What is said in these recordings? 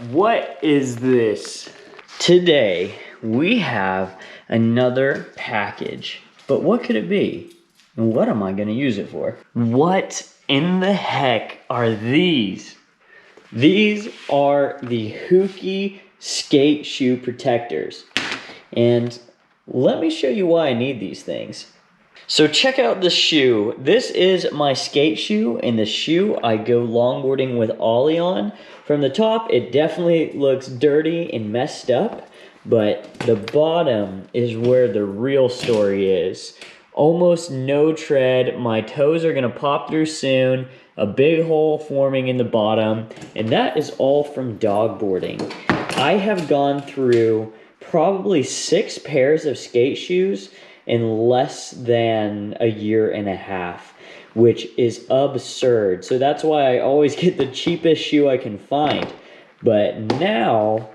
What is this? Today, we have another package. But what could it be? And what am I gonna use it for? What in the heck are these? These are the Houkie skate shoe protectors. And let me show you why I need these things. So check out the shoe. This is my skate shoe, and the shoe I go longboarding with Ollie on. From the top, it definitely looks dirty and messed up, but the bottom is where the real story is. Almost no tread, my toes are gonna pop through soon, a big hole forming in the bottom, and that is all from dogboarding. I have gone through probably 6 pairs of skate shoes in less than a year and a half, which is absurd. So that's why I always get the cheapest shoe I can find. But now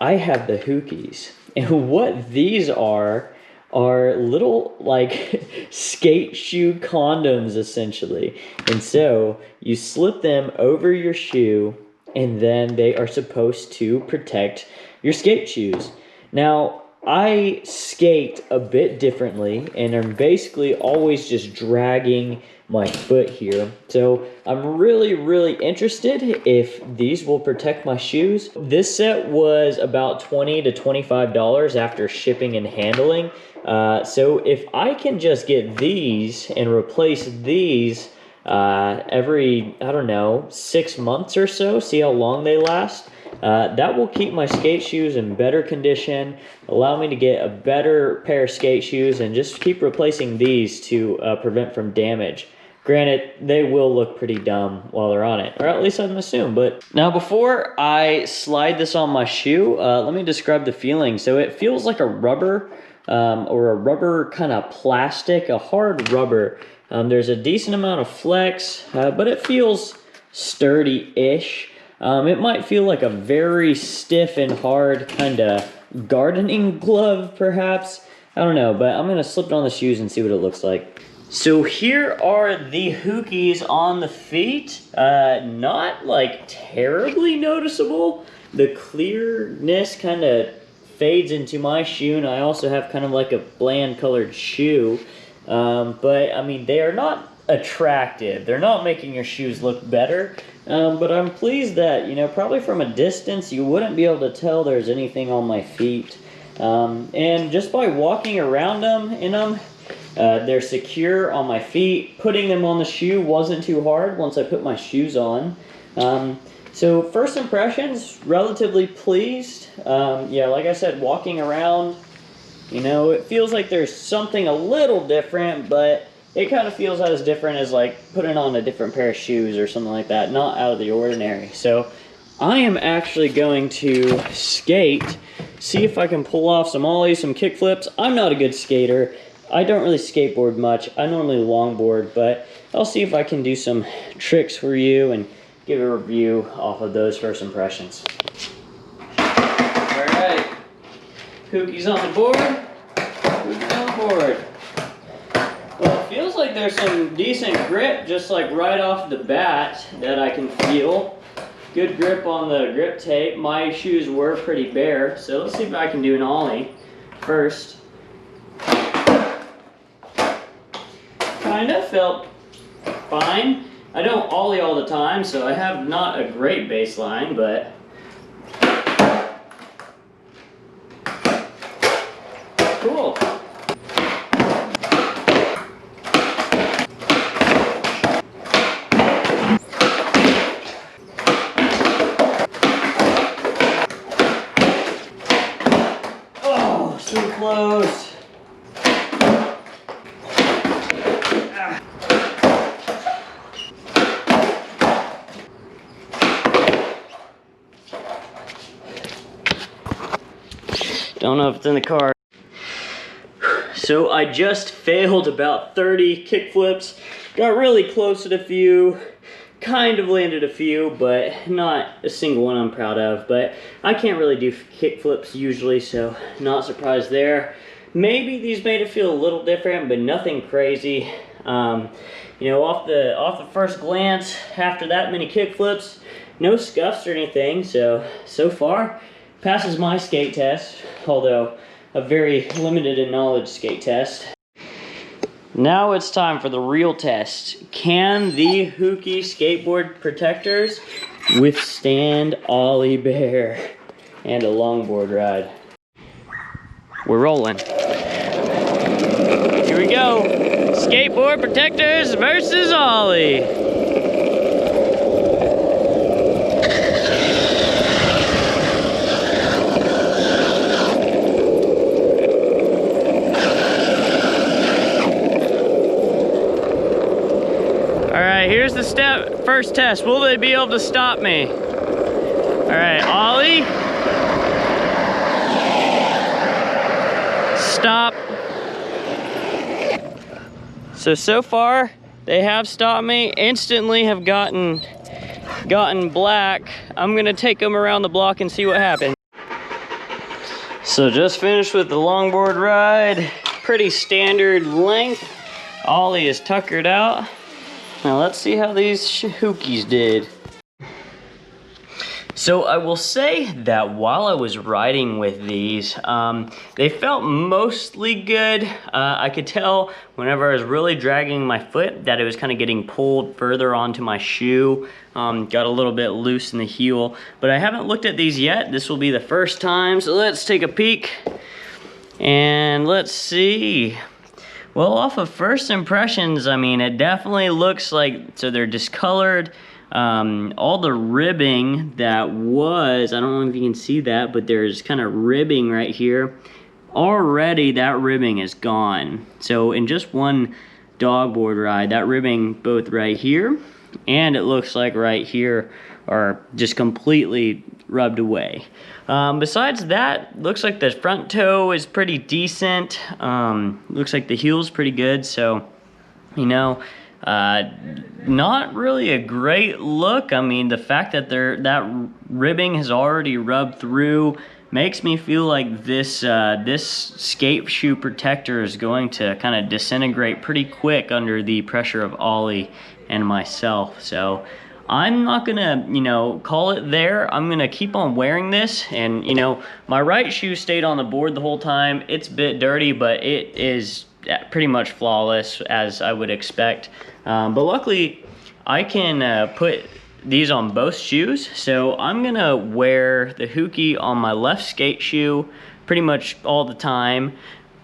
I have the Houkies, and what these are little like skate shoe condoms essentially. And so you slip them over your shoe, and then they are supposed to protect your skate shoes. Now, I skate a bit differently, and I'm basically always just dragging my foot here. So I'm really interested if these will protect my shoes. This set was about $20 to $25 after shipping and handling. So if I can just get these and replace these every, I don't know, 6 months or so, see how long they last, that will keep my skate shoes in better condition, allow me to get a better pair of skate shoes, and just keep replacing these to prevent from damage. Granted, they will look pretty dumb while they're on it, or at least I'm assuming. But now before I slide this on my shoe, let me describe the feeling. So it feels like a rubber, or a rubber kind of plastic, a hard rubber. There's a decent amount of flex, but it feels sturdy-ish. It might feel like a very stiff and hard kind of gardening glove, perhaps. I don't know, but I'm going to slip it on the shoes and see what it looks like. So here are the Houkies on the feet. Not like terribly noticeable. The clearness kind of fades into my shoe, and I also have kind of like a bland colored shoe. But I mean, they are not attractive. They're not making your shoes look better. But I'm pleased that, you know, probably from a distance, you wouldn't be able to tell there's anything on my feet. And just by walking around them in them, they're secure on my feet. Putting them on the shoe wasn't too hard once I put my shoes on. So first impressions, relatively pleased. Yeah, like I said, walking around, you know, it feels like there's something a little different, but it kind of feels as different as like putting on a different pair of shoes or something like that. Not out of the ordinary. So I am actually going to skate, see if I can pull off some ollies, some kick flips. I'm not a good skater. I don't really skateboard much. I normally longboard, but I'll see if I can do some tricks for you and give a review off of those first impressions. All right, Houkie's on the board. Houkie's on the board. Well, it feels like there's some decent grip, just like right off the bat that I can feel. Good grip on the grip tape. My shoes were pretty bare, so let's see if I can do an ollie first. Kind of felt fine. I don't ollie all the time, so I have not a great baseline, but cool. Oh, so close. Don't know if it's in the car. So I just failed about 30 kick flips. Got really close at a few. Kind of landed a few, but not a single one I'm proud of. But I can't really do kick flips usually, so not surprised there. Maybe these made it feel a little different, but nothing crazy. You know, off the first glance, after that many kick flips, no scuffs or anything, so far passes my skate test, although a very limited in knowledge skate test. Now it's time for the real test. Can the Houkie skateboard protectors withstand ollie bear and a longboard ride? We're rolling. Here we go. Skateboard protectors versus ollie. Alright, here's the first test. Will they be able to stop me? Alright, ollie. Stop. So far, they have stopped me. Instantly have gotten black. I'm gonna take them around the block and see what happens. So just finished with the longboard ride. Pretty standard length. Ollie is tuckered out. Now let's see how these Houkies did. So I will say that while I was riding with these, they felt mostly good. I could tell whenever I was really dragging my foot that it was kind of getting pulled further onto my shoe. Got a little bit loose in the heel, but I haven't looked at these yet. This will be the first time, so let's take a peek and let's see. Well, off of first impressions, I mean, it definitely looks like, so they're discolored. All the ribbing that was, I don't know if you can see that, but there's kind of ribbing right here. Already that ribbing is gone. So in just one dogboard ride, that ribbing both right here and it looks like right here are just completely rubbed away. Besides that, looks like the front toe is pretty decent. Looks like the heel's pretty good, so, you know, not really a great look. I mean, the fact that that ribbing has already rubbed through makes me feel like this skate shoe protector is going to kind of disintegrate pretty quick under the pressure of ollie and myself. So I'm not gonna, you know, call it there. I'm gonna keep on wearing this, and you know, my right shoe stayed on the board the whole time. It's a bit dirty, but it is pretty much flawless as I would expect. But luckily, I can put these on both shoes. So I'm gonna wear the Houkie on my left skate shoe pretty much all the time.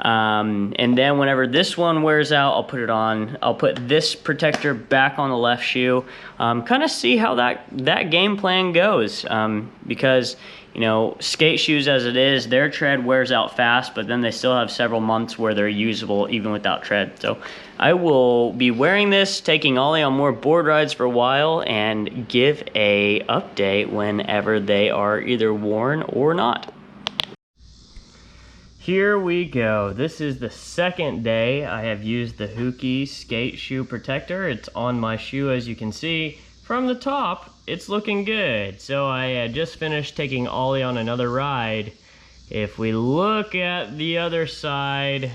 And then whenever this one wears out, I'll put it on. I'll put this protector back on the left shoe. Kind of see how that game plan goes. Because, you know, skate shoes as it is, their tread wears out fast, but then they still have several months where they're usable even without tread. So I will be wearing this, taking ollie on more board rides for a while, and give a update whenever they are either worn or not. Here we go. This is the second day I have used the Houkie skate shoe protector. It's on my shoe, as you can see. From the top, it's looking good. So I just finished taking ollie on another ride. If we look at the other side,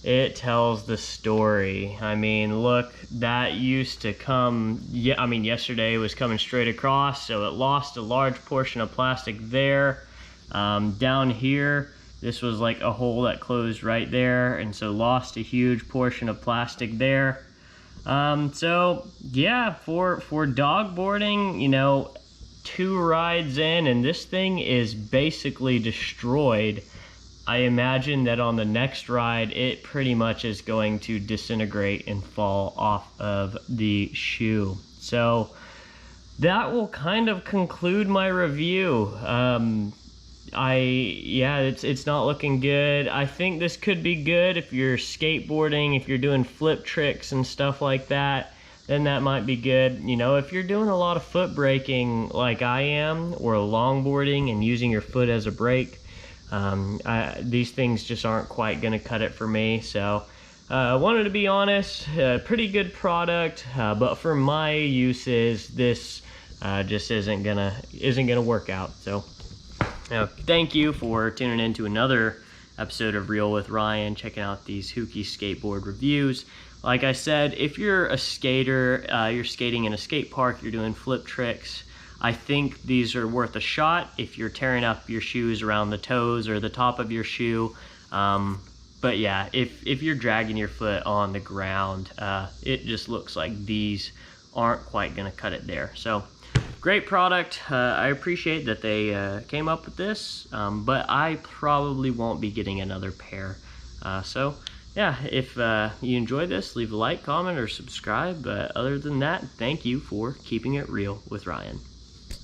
it tells the story. I mean, look, that used to come, yeah, I mean, yesterday it was coming straight across, so it lost a large portion of plastic there. Down here, this was like a hole that closed right there, and so lost a huge portion of plastic there. So yeah, for dog boarding, you know, 2 rides in and this thing is basically destroyed. I imagine that on the next ride, it pretty much is going to disintegrate and fall off of the shoe. So that will kind of conclude my review. Yeah, it's not looking good. I think this could be good if you're skateboarding, if you're doing flip tricks and stuff like that, then that might be good. You know, if you're doing a lot of foot braking like I am, or longboarding and using your foot as a brake, these things just aren't quite gonna cut it for me. So I wanted to be honest, pretty good product, but for my uses, this just isn't gonna work out. So thank you for tuning in to another episode of Real with Ryan, checking out these Houkie skateboard reviews. Like I said, if you're a skater, you're skating in a skate park, you're doing flip tricks, I think these are worth a shot if you're tearing up your shoes around the toes or the top of your shoe. But yeah, if you're dragging your foot on the ground, it just looks like these aren't quite gonna cut it there. So great product. I appreciate that they came up with this, but I probably won't be getting another pair. So yeah, if you enjoyed this, leave a like, comment, or subscribe. But other than that, thank you for keeping it real with Ryan.